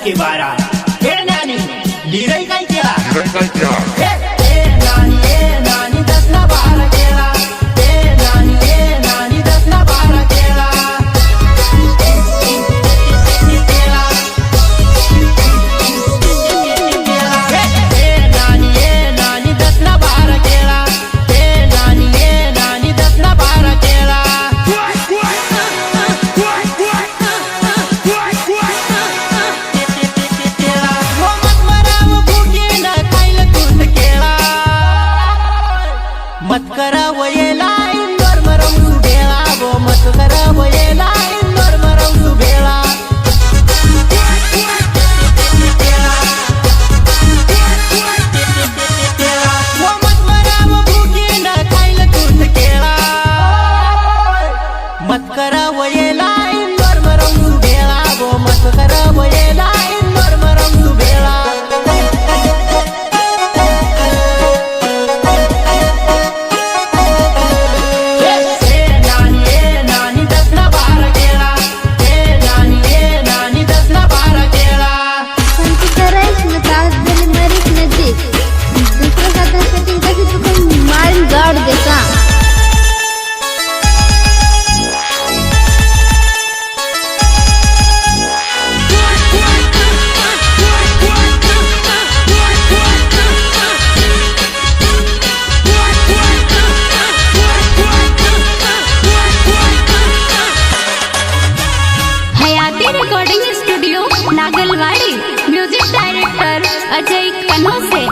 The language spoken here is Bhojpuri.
के बारा हे नानी लिराई काय केला नानी 10 ना 12 केला नानी 10 ना 12 केला नानी 10 ना 12 केला नानी 10 ना 12 केला मत करा वयेला इंदोर मरम सुबेला वो मत करा वयेला इंदोर मरम सुबेला वो मत मरा वो भूकी न खायला दूध केला मत करा वयेला इंदोर मरम सुबेला वो मत करा वयेला इंदोर मरम सुबेला recording studio Nagalwadi music director Ajay कन्होसे